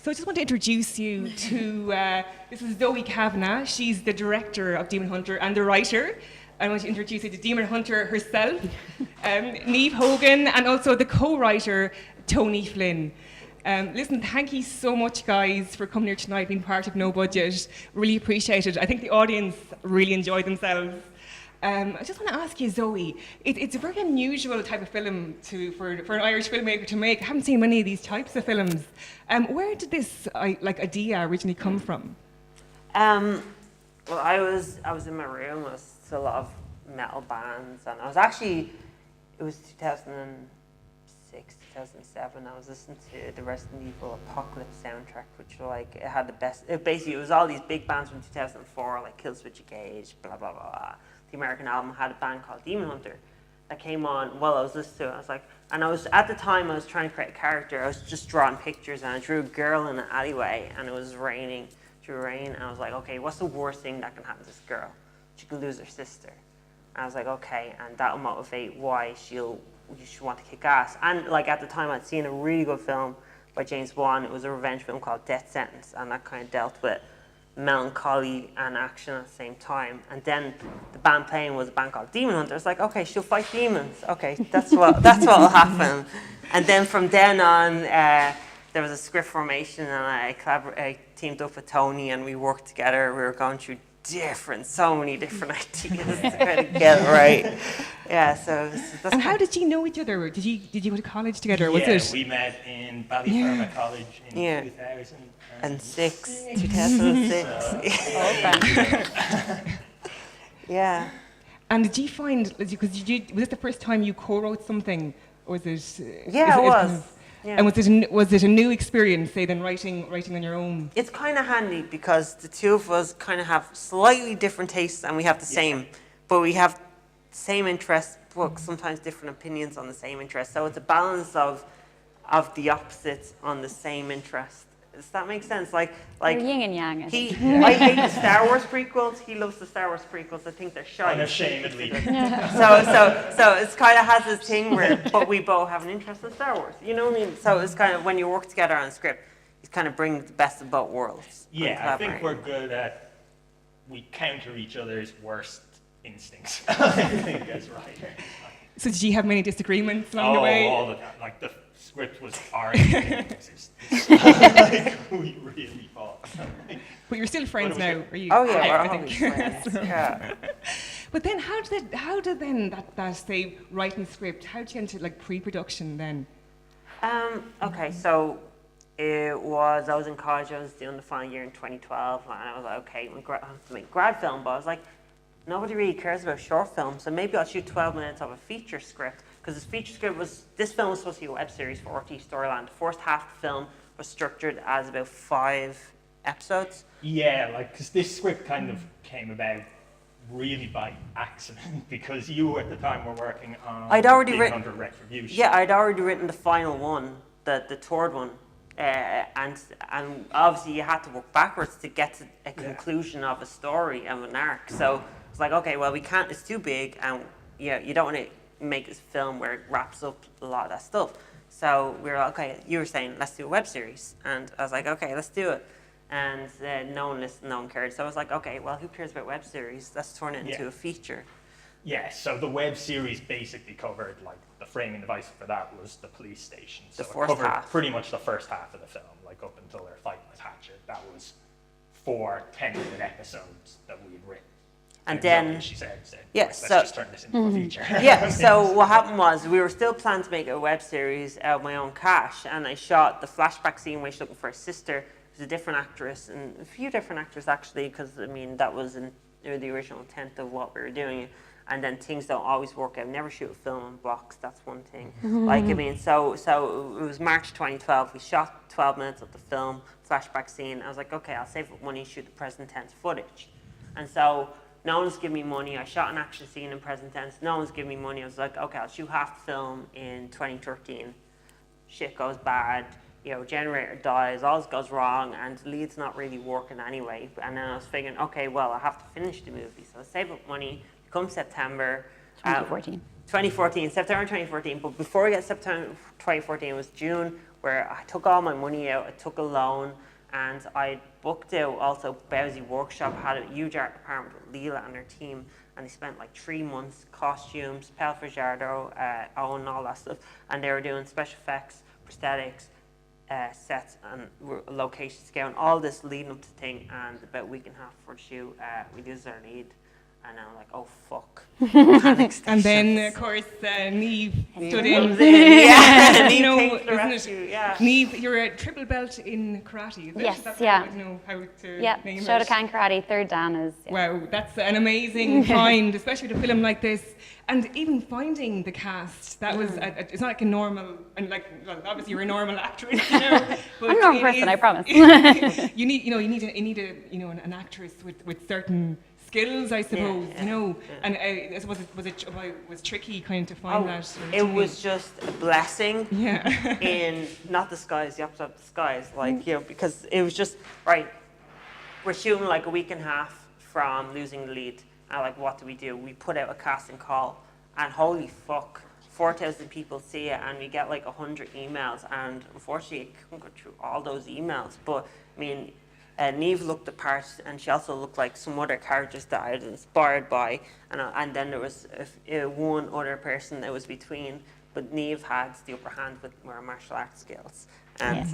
So I just want to introduce you to, this is Zoe Kavanagh. She's the director of Demon Hunter and the writer. I want to introduce you to Demon Hunter herself, Niamh Hogan, and also the co-writer, Tony Flynn. Listen, thank you so much, guys, for coming here tonight, being part of No Budget. Really appreciate it. I think the audience really enjoyed themselves. I just want to ask you, Zoe, it's a very unusual type of film for an Irish filmmaker to make. I haven't seen many of these types of films. Where did this idea originally come from? Well, I was in my room with a lot of metal bands, and I was actually, it was 2006, 2007. I was listening to the Resident Evil Apocalypse soundtrack, which it had the best. It was all these big bands from 2004, like Killswitch Engage, blah blah blah. The American album had a band called Demon Hunter that came on while I was listening to it. I was like, and at the time I was trying to create a character. I was just drawing pictures, and I drew a girl in an alleyway, and it was raining. Drew rain, and I was like, okay, what's the worst thing that can happen to this girl? She could lose her sister. And I was like, okay, and that'll motivate why you should want to kick ass. And at the time, I'd seen a really good film by James Wan. It was a revenge film called Death Sentence, and that kind of dealt with melancholy and action at the same time. And then the band playing was a band called Demon Hunter. It's like, okay, she'll fight demons. Okay, that's what'll happen. And then from then on, there was a script formation, and I teamed up with Tony, and we worked together. We were going through so many different ideas to kind of get it right. Yeah, so that's. And how did you know each other? Did you go to college together? Yeah, Was it? We met in Ballyfermot College in 2006. 2006. Yeah. And did you find, because was this the first time you co-wrote something, or was it? Yeah, it was. Yeah. And was it a new experience, say, than writing on your own? It's kind of handy because the two of us kind of have slightly different tastes, and we have the same, but we have same interests, but sometimes different opinions on the same interest. So it's a balance of the opposites on the same interest. Does that make sense? Like You're yin and yang. I hate the Star Wars prequels. He loves the Star Wars prequels. I think they're shy. Unashamedly. So it's kind of has this thing where, but we both have an interest in Star Wars. You know what I mean? So it's kind of, when you work together on a script, you kind of bring the best of both worlds. Yeah, I think we're good at, we counter each other's worst instincts. I think that's right. So did you have many disagreements along the way? All the time. Like the script was our we really fought. But you're still friends now, are you? Oh yeah, I we're think. friends. Yeah. But then how did that say writing script? How did you get into pre-production then? Okay, so I was in college. I was doing the final year in 2012, and I was like, okay, I have to make grad film, but I was like, nobody really cares about short films, so maybe I'll shoot 12 minutes of a feature script, because this film was supposed to be a web series for RT Storyland. The first half of the film was structured as about 5 episodes. Yeah, because this script kind of came about really by accident, because you at the time were working on I'd already written Retribution. Yeah, I'd already written the final one, the third one, and obviously you had to work backwards to get to a conclusion of a story of an arc. So it's like, okay, well, we can't. It's too big, and you don't want to make this film where it wraps up a lot of that stuff. So we were like, okay, you were saying let's do a web series, and I was like, okay, let's do it. And no one listened, no one cared. So I was like, okay, well, who cares about web series? Let's turn it into a feature. Yeah, so the web series basically covered, the framing device for that was the police station. So the it first covered half. pretty much the first half of the film, up until they're fighting with Hatchet. That was 4 10-minute episodes that we had written. And then she said, let's just turn this into a feature. Yeah, so what happened was we were still planning to make a web series out of my own cash, and I shot the flashback scene where she's looking for her sister. It was a different actress, and a few different actors actually, because that was the original intent of what we were doing. And then things don't always work out. Never shoot a film in blocks. That's one thing. So it was March 2012. We shot 12 minutes of the film, flashback scene. I was like, okay, I'll save up money, shoot the present tense footage. And so no one's giving me money. I shot an action scene in present tense. No one's giving me money. I was like, okay, I'll shoot half the film in 2013. Shit goes bad. Generator dies, all this goes wrong, and the lead's not really working anyway. And then I was figuring, okay, well, I have to finish the movie. So I save up money. Come September 2014. September 2014. But before we get September 2014, it was June. where I took all my money out, I took a loan, and I booked out also Bowsy Workshop, had a huge art department with Leela and her team, and they spent like 3 months, costumes, Pel Fajardo, Owen, all that stuff, and they were doing special effects, prosthetics, sets, and location scale, and all this leading up to the thing, and about a week and a half before the shoot, we lose our lead. And I'm like, oh fuck. And then, of course, Niamh stood in. Yeah, you know, Niamh came to the isn't rescue, it? yeah. Niamh, you're a triple belt in karate, is it? Yes, Is that yeah. I don't know how to name it. Shotokan karate, third dan is. Yeah. Wow, that's an amazing find, especially with a film like this. And even finding the cast, that was, it's not like a normal, and like, well, obviously you're a normal actress, you know. But I'm a normal person, I promise. you need an actress with certain skills, I suppose, you know. And was tricky kind of to find that. It was just a blessing. Yeah. In not disguise, the opposite of disguise, like, you know, because it was just right. We're shooting like a week and a half from losing the lead. And like, what do? We put out a casting call, and holy fuck, 4,000 people see it, and we get like 100 emails, and unfortunately, I couldn't go through all those emails. But I mean, Niamh looked the part, and she also looked like some other characters that I was inspired by, and then there was one other person that was between, but Niamh had the upper hand with her martial arts skills, and.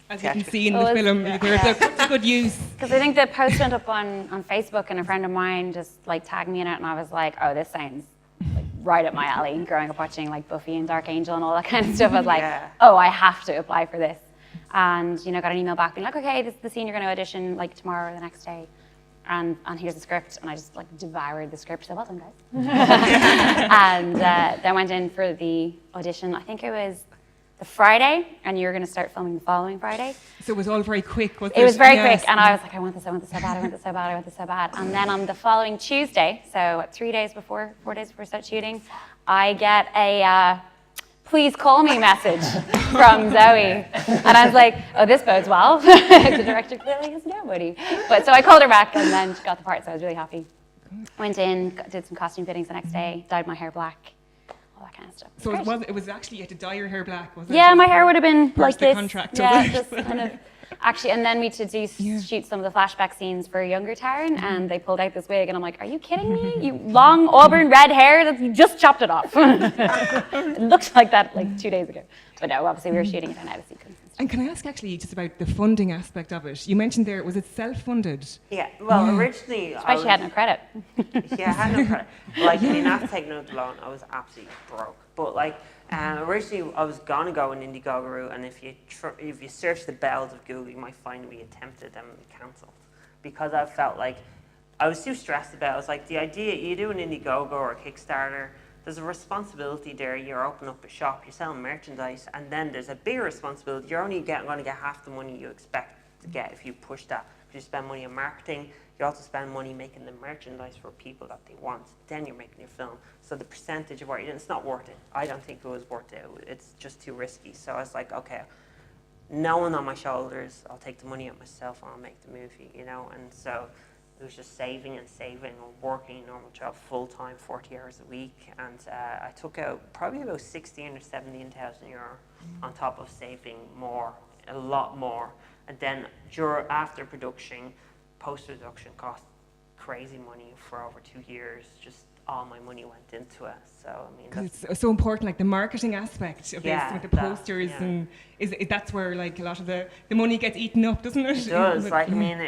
As you can see in the film, there's a good use. Because I think the post went up on Facebook, and a friend of mine just like tagged me in it, and I was like, oh, this sounds like right up my alley. Growing up watching like Buffy and Dark Angel and all that kind of stuff, I was like, oh, I have to apply for this. And got an email back being like, okay, this is the scene you're going to audition like tomorrow or the next day, and here's the script. And I just like devoured the script. So well done, guys. And then went in for the audition. I think it was the Friday, and you were going to start filming the following Friday. So it was all very quick, wasn't it? It was very quick, and I was like, I want this so bad, I want this so bad, I want this so bad. And then on the following Tuesday, so 4 days before we start shooting, I get a please call me message from Zoe. And I was like, oh, this bodes well. The director clearly has nobody. But so I called her back, and then she got the part, so I was really happy. Went in, did some costume fittings the next day, dyed my hair black. All that kind of stuff. So it was actually, you had to dye your hair black, was it? Yeah, my hair would have been like the this. Contract, yeah, just kind of. Actually, and then we had to shoot some of the flashback scenes for younger Taryn, and they pulled out this wig, and I'm like, are you kidding me? You long auburn red hair, you just chopped it off. It looked like that like 2 days ago. But no, obviously we were shooting it in out of sequence. And can I ask actually just about the funding aspect of it? You mentioned there, was it self-funded? Yeah, well, originally Especially she had no credit. Yeah, I had no credit. Like, I mean, after taking out the loan, I was absolutely broke. But like, originally I was gonna go an Indiegogo route, and if you search the bells of Google, you might find we attempted and cancelled, because I felt like I was too stressed about it. I was like, the idea, you do an Indiegogo or a Kickstarter, there's a responsibility there. You're opening up a shop, you're selling merchandise, and then there's a bigger responsibility. You're only going to get half the money you expect to get if you push that. If you spend money on marketing, you also spend money making the merchandise for people that they want. Then you're making your film. So the percentage of what you're doing, it's not worth it. I don't think it was worth it. It's just too risky. So I was like, okay, no one on my shoulders. I'll take the money out myself and I'll make the movie, you know. And so it was just saving and saving, or working a normal job full time, 40 hours a week. And I took out probably about 16 or 17,000 euro on top of saving more, a lot more. And then after production, post-production cost crazy money for over 2 years. Just all my money went into it. So I mean, it's so important, like the marketing aspect of this, with the posters, and that's where like a lot of the money gets eaten up, doesn't it? It does. Like I mean,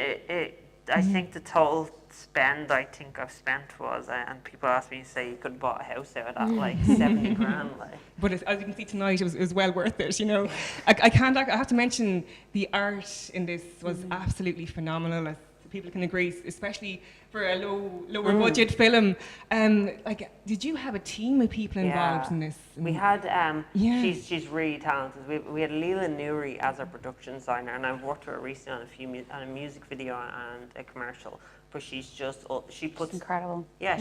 I think the total spend I think I've spent was, and people ask me, say you could have bought a house out of that, like 70 grand. Like. But as you can see tonight, it was well worth it. You know, I have to mention the art in this was absolutely phenomenal. As people can agree, especially for a lower budget film. Like, did you have a team of people involved in this? We had. She's really talented. We had Leela Nuri as our production designer, and I've worked with her recently on a music video and a commercial. But she's just she puts. It's incredible. Yeah,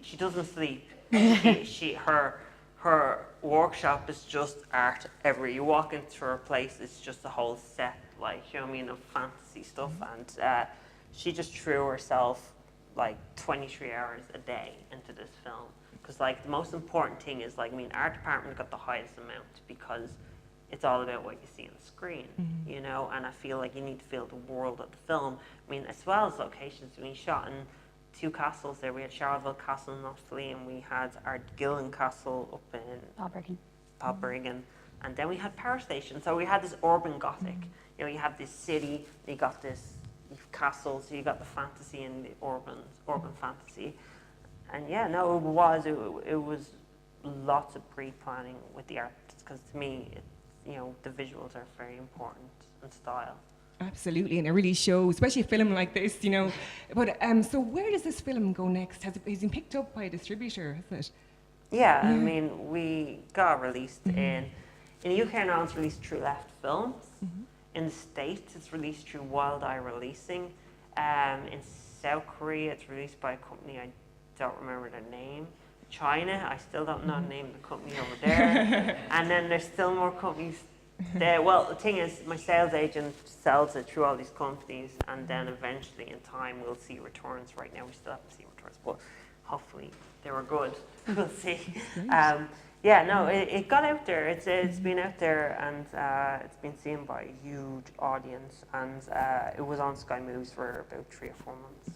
she doesn't sleep. Her workshop is just art everywhere. You walk into her place, it's just a whole set, like, you know what I mean, of fantasy stuff, and she just threw herself like 23 hours a day into this film. Because like the most important thing is, like, I mean, our department got the highest amount because it's all about what you see on the screen, you know, and I feel like you need to feel the world of the film. I mean, as well as locations, we shot in 2 castles there. We had Charleville Castle in Offaly, and we had Ardgillan Castle up in Balbriggan. And then we had Power Station. So we had this urban Gothic. You know, you have this city, you got this castle, so you got the fantasy and the urban fantasy. And yeah, no, it was lots of pre-planning with the artists, because to me, you know, the visuals are very important and style. Absolutely, and it really shows, especially a film like this, you know. But so where does this film go next? Has it been picked up by a distributor, hasn't it? Yeah, I mean, we got released in the UK and Ireland, it's released through Left Films. In the States, it's released through Wild Eye Releasing. In South Korea, it's released by a company, I don't remember their name. China, I still don't know the name of the company over there. And then there's still more companies there. Well, the thing is, my sales agent sells it through all these companies, and then eventually in time we'll see returns. Right now we still haven't seen returns, but hopefully they were good. We'll see. Yeah, no, it got out there. It's been out there, and it's been seen by a huge audience, and it was on Sky Movies for about 3 or 4 months.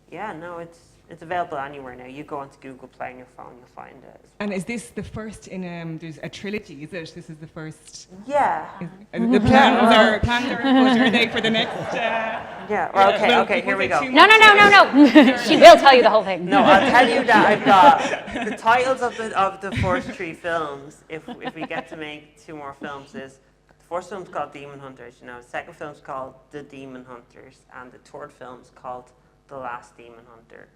Yeah, no, it's available anywhere now. You go onto Google Play on your phone, you'll find it. And is this the first in, there's a trilogy, is it? This is the first? Yeah. The plans are they for the next? Yeah, well, okay, here we go. No. She will tell you the whole thing. No, I'll tell you that I've got the titles of the first 3 films. If we get to make 2 more films, is the first film's called Demon Hunters. You know, the second film's called The Demon Hunters, and the third film's called The Last Demon Hunter.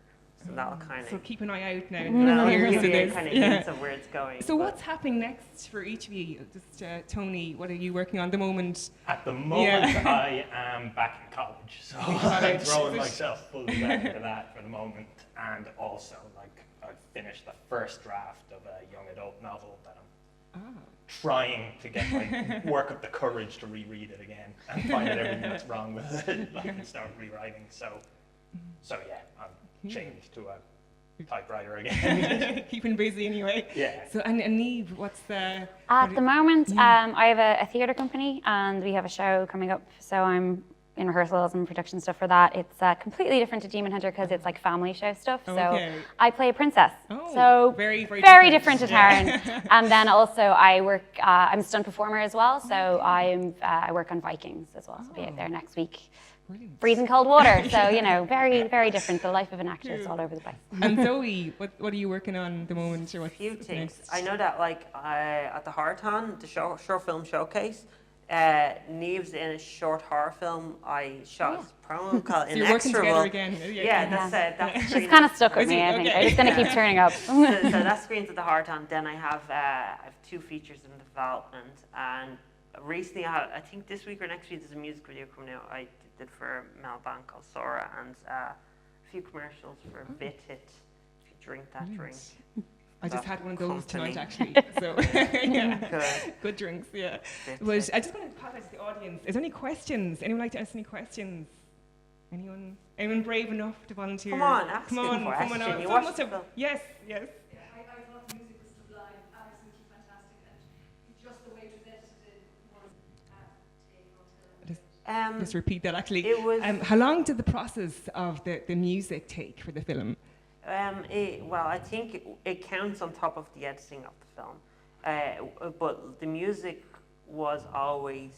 So that'll kind of. So keep an eye out now. That'll Here's give you this. kind of hints of where it's going. So what's happening next for each of you? Just Tony, what are you working on at the moment? At the moment, I am back in college, so I'm throwing myself fully back into that for the moment. And also, like, I've finished the first draft of a young adult novel that I'm trying to get work up the courage to reread it again and find out everything that's wrong with it, like, and start rewriting. So yeah, I'm changed to a typewriter again. Keeping busy anyway. Yeah. So and Niamh, what's the? At the moment, I have a theatre company, and we have a show coming up. So I'm in rehearsals and production stuff for that. It's completely different to Demon Hunter because it's like family show stuff. So I play a princess. Oh, so very different to Taryn. And then also I work. I'm a stunt performer as well. So I work on Vikings as well. So I'll be out there next week. Brilliant. Freezing cold water, so you know, very, very different. The life of an actress all over the place. And Zoe, what are you working on at the moment? Or A few things. I know that, like, at the Horrorthon, the short film showcase, Niamh's in a short horror film I shot as a promo called So you're working together Inexorable. again. that's She's kind of stuck with me, I think. I'm just going to keep turning up. so that screens at the Horrorthon. Then I have 2 features in development, and recently, I think this week or next week, there's a music video coming out I did for Mel Blanc called Sora, and a few commercials for Bit Hit. If you drink that drink. I just had one of those company. tonight, actually. So, yeah, good drinks, yeah. But I just want to apologize to the audience. Is there any questions? Anyone like to ask any questions? Anyone brave enough to volunteer? Come on, ask Come a on, question. come on. You Someone watched must the have. film? Yes. I thought the music was sublime, absolutely fantastic, and just the way it was edited was Just repeat that, actually. It was. How long did the process of the music take for the film? Well, I think it counts on top of the editing of the film, but the music was always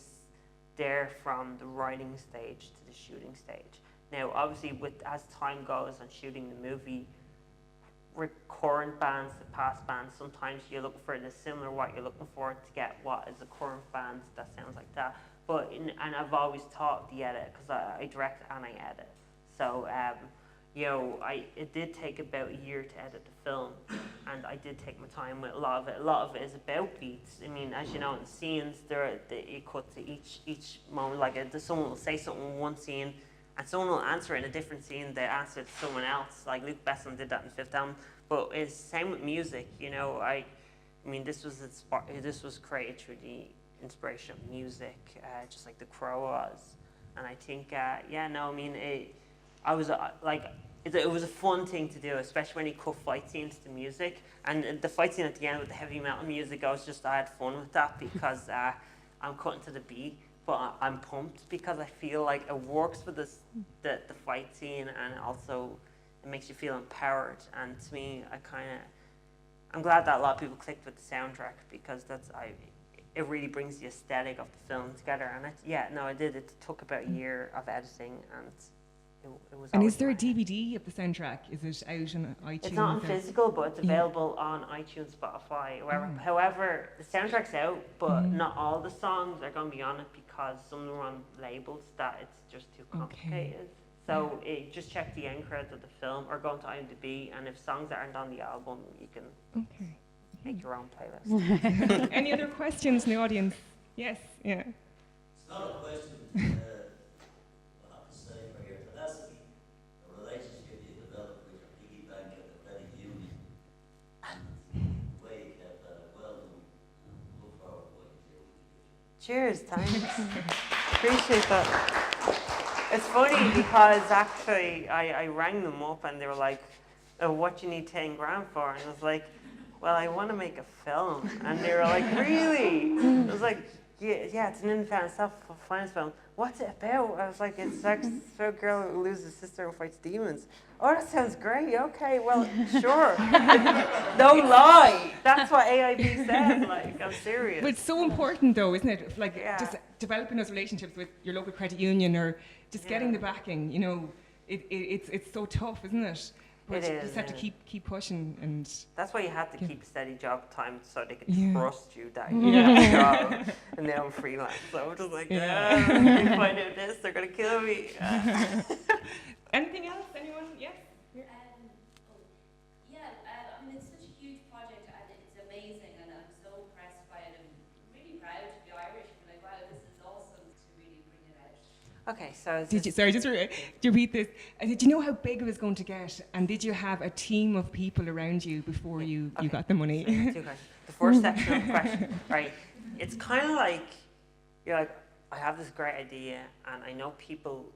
there from the writing stage to the shooting stage. Now, obviously, as time goes on shooting the movie, current bands, the past bands, sometimes you look for the similar what you're looking for to get what is a current band that sounds like that. And I've always taught the edit because I direct and I edit. So, it did take about a year to edit the film, and I did take my time with a lot of it. A lot of it is about beats. I mean, as you know, in the scenes, it cuts to each moment. Like, someone will say something in one scene, and someone will answer in a different scene. They answer it to someone else. Like Luke Besson did that in the Fifth Album. But it's the same with music. You know, I mean, this was created through the inspiration of music, just like The Crow was. And I think, I was it was a fun thing to do, especially when you cut fight scenes to music. And the fight scene at the end with the heavy metal music, I had fun with that because I'm cutting to the beat, but I'm pumped because I feel like it works for the fight scene, and also it makes you feel empowered. And to me, I'm glad that a lot of people clicked with the soundtrack because it really brings the aesthetic of the film together. And I did. It took about a year of editing, and it was. And is there a DVD of the soundtrack? Is it out on iTunes? It's not in physical, but it's available on iTunes, Spotify. However, the soundtrack's out, but not all the songs are going to be on it because some of them are on labels that it's just too complicated. So just check the end credits of the film or go onto IMDb, and if songs aren't on the album, you can make your own playlist. Any other questions in the audience? Yes, yeah. It's not a question, I have to say, for your tenacity, the relationship you developed with your piggy bank at the credit union, and the way you kept that well done, and look forward to what you do in the future. Cheers, thanks. Appreciate that. It's funny because actually I rang them up and they were like, oh, what do you need 10 grand for? And I was like, well, I want to make a film. And they were like, really? I was like, yeah, it's an independent self-finance film. What's it about? I was like, it's about a girl who loses his sister and fights demons. Oh, that sounds great. Okay, well, sure. Don't lie. That's what AIB says. Like, I'm serious. But it's so important, though, isn't it? Like, just developing those relationships with your local credit union or just getting the backing. You know, it's so tough, isn't it? But It you is, just have to keep pushing, and that's why you have to keep a steady job time so they can trust you that you Yeah. have a job. And now I'm freelance, so I'm just like, if I find out this, they're gonna kill me. Anything else? Anyone? Yes. I mean, it's such a huge project and it's amazing, and I'm so impressed by it. I'm really proud to be Irish and like, wow, this is awesome to really bring it out. Okay, so Did you? Sorry, just to repeat this. Did you know how big it was going to get, and did you have a team of people around you before you got the money? So, 2 questions. The first section of the question, right? It's kind of like you're like, I have this great idea, and I know people.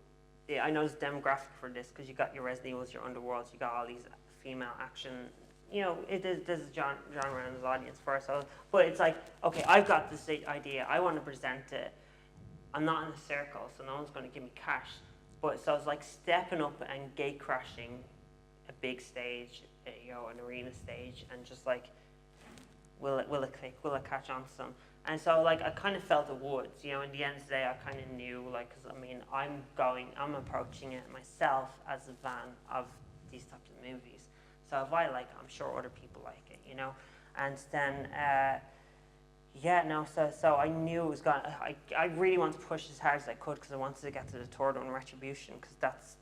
Yeah, I know this demographic for this because you got your Resident Evils, your Underworlds, you got all these female action. You know, there's a genre and there's audience for it. So, but it's like, okay, I've got this idea. I want to present it. I'm not in a circle, so no one's going to give me cash. But so it's like stepping up and gate crashing a big stage, an arena stage, and just like, will it click? Will it catch on to some? And so like I kind of felt it would. You know, in the end of the day, I kind of knew, like, because I mean, I'm approaching it myself as a fan of these types of movies. So if I like it, I'm sure other people like it, you know. And then, so I knew it was going. I really wanted to push as hard as I could because I wanted to get to the third one, Retribution, because that's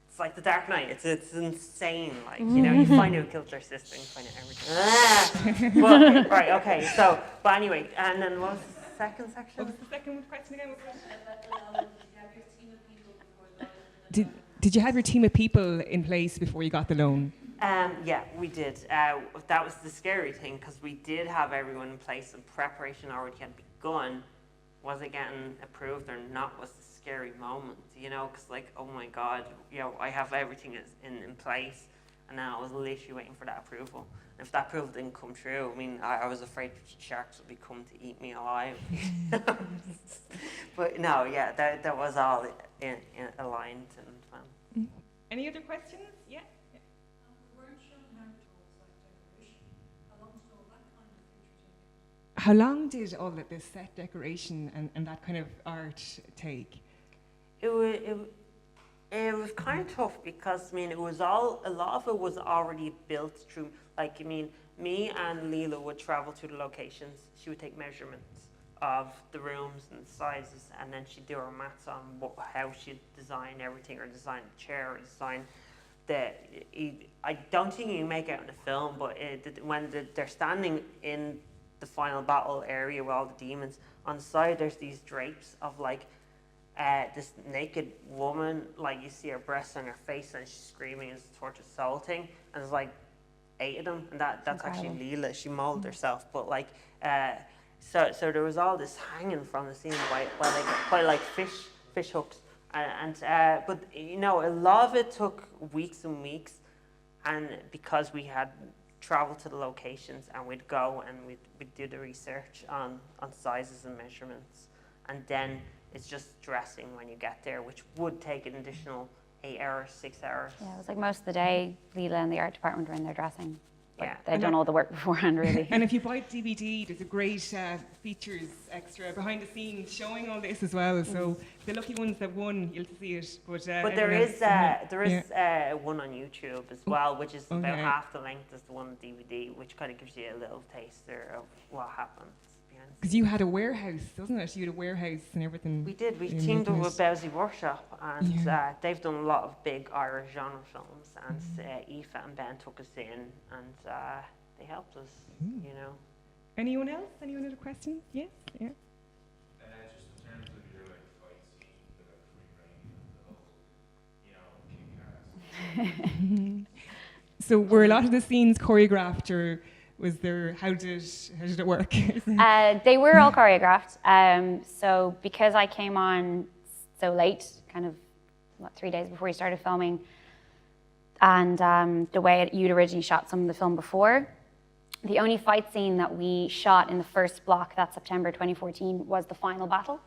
it's like the Dark Knight. It's insane, like, you know, you find out who killed their sister, you find out everything. But, right, okay. So, but anyway, and then what was the second section? What was the second question again? Did you have your team of people in place before you got it? Did you have your team of people in place before you got the loan? Yeah, we did. That was the scary thing because we did have everyone in place and preparation already had begun. Was it getting approved or not was the scary moment, you know, because like, oh my God, you know, I have everything in place, and now I was literally waiting for that approval. And if that approval didn't come true, I mean, I was afraid sharks would be coming to eat me alive. But no, yeah, that was all in aligned and fun. Any other questions? Yeah. We weren't sure how to decoration. How long did all that kind of feature take? How long did all of this set decoration and that kind of art take? It was kind of tough because, I mean, a lot of it was already built through, like, I mean, me and Leela would travel to the locations. She would take measurements of the rooms and the sizes, and then she'd do her maths on how she'd design everything, or design the chair, or design I don't think you can make it out in the film, but when they're standing in the final battle area with all the demons, on the side there's these drapes of like this naked woman, like you see her breasts and her face and she's screaming as the tortured soul thing, and there's like 8 of them, and that's actually Leela. She molded herself, but like so there was all this hanging from the ceiling by fish hooks But you know, a lot of it took weeks and weeks, and because we had travel to the locations, and we'd go and we'd do the research on sizes and measurements, and then it's just dressing when you get there, which would take an additional 8 hours, 6 hours. Yeah, it was like most of the day, Leela and the art department were in there dressing. Yeah. They'd done all the work beforehand, really. And if you buy DVD, there's a great features extra behind the scenes showing all this as well. So the lucky ones that won, you'll see it. But there is one on YouTube as well, which is about half the length as the one on DVD, which kind of gives you a little taster of what happens. Because you had a warehouse, wasn't it? You had a warehouse and everything. We did. We teamed up with Bowsy Workshop, and they've done a lot of big Irish genre films. And Aoife and Ben took us in, and they helped us. You know. Anyone else? Anyone other questions? Yes. Yeah. Just in terms of your like fight scene, the free reign, the whole, kick-ass. So were a lot of the scenes choreographed, or was there? How did it work? They were all choreographed. So because I came on so late, kind of 3 days before we started filming, and the way you'd originally shot some of the film before, the only fight scene that we shot in the first block that September 2014 was the final battle.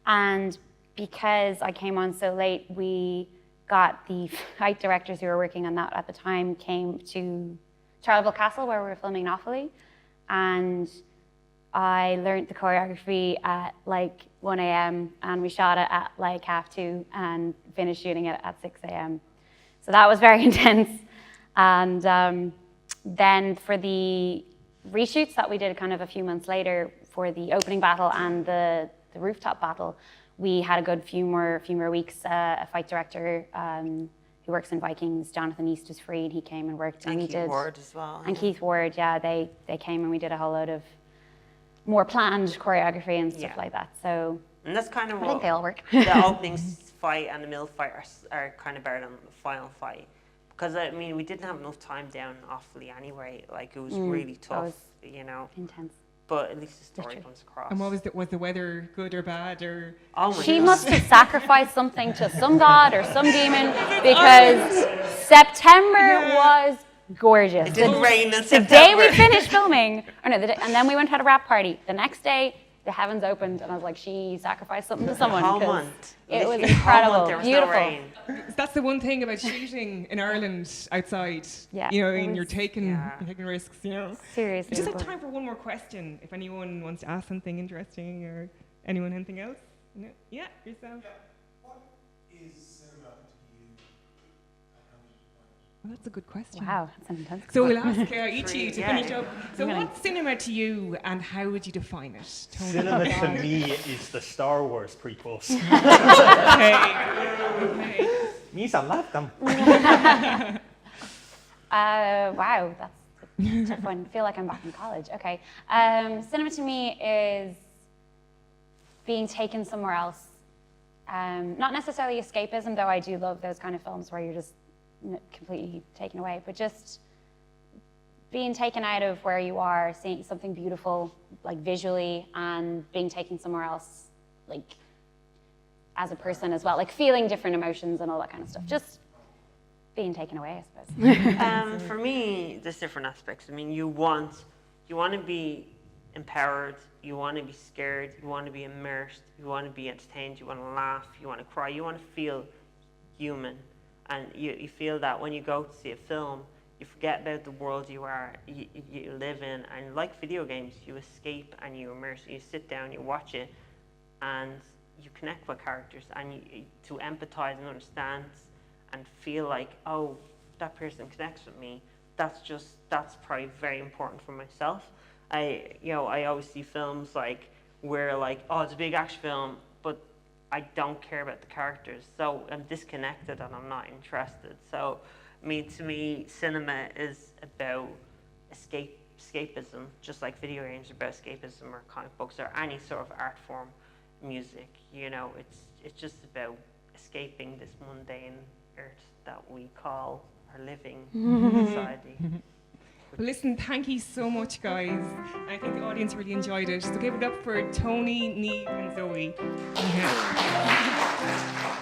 And because I came on so late, we got the fight directors who were working on that at the time came to Charleville Castle, where we were filming Offaly, and I learned the choreography at like 1 a.m. and we shot it at like 2:30 and finished shooting it at 6 a.m. So that was very intense. And then for the reshoots that we did kind of a few months later for the opening battle and the rooftop battle, we had a good few more weeks. A fight director who works in Vikings, Jonathan East, was free, and he came and worked. And we Keith did, Ward as well. And Keith Ward, they came and we did a whole load of more planned choreography and stuff like that. So and that's kind of I think they all work. The opening fight and the middle fight are kind of better than the final fight. Because, I mean, we didn't have enough time down Offaly anyway. Like, it was really tough, you know. Intense. But at least the story comes across. And what was the weather good or bad, or? Oh my She God. must have sacrificed something to some god or some demon, because September was gorgeous. It didn't rain in The September. day we finished filming, and then we went to a wrap party. The next day, the heavens opened, and I was like, she sacrificed something to someone. Whole 'cause month. It was Literally whole incredible, month there was beautiful. No rain. That's the one thing about shooting in Ireland outside. Yeah, You know, it and you're was- taking risks. You know. Seriously. We just have time for one more question. If anyone wants to ask something interesting, or anything else. No? Yeah, yourself. What is cinema to you? Well, that's a good question. Wow, that's an intense So one. we'll ask each of you to finish up. So I'm gonna- what's cinema to you, and how would you define it? Tony? Cinema to me is the Star Wars prequels. Okay. Means I love them. Wow, that's a tough one. I feel like I'm back in college. Okay. Cinema to me is being taken somewhere else. Not necessarily escapism, though I do love those kind of films where you're just completely taken away, but just being taken out of where you are, seeing something beautiful, like visually, and being taken somewhere else, like as a person as well, like feeling different emotions and all that kind of stuff. Just being taken away, I suppose. For me, there's different aspects. I mean, you want to be empowered, you want to be scared, you want to be immersed, you want to be entertained, you want to laugh, you want to cry, you want to feel human. And you feel that when you go to see a film, you forget about the world you live in. And like video games, you escape and you immerse. You sit down, you watch it, and you connect with characters. And to empathize and understand and feel like, oh, that person connects with me. That's probably very important for myself. I always see films like where like, oh, it's a big action film, but I don't care about the characters, so I'm disconnected and I'm not interested. So, to me, cinema is about escapism, just like video games are about escapism, or comic books, or any sort of art form, music. You know, it's just about escaping this mundane earth that we call our living society. Well, listen, thank you so much, guys. I think the audience really enjoyed it. So give it up for Tony, Niamh, and Zoe. Yeah.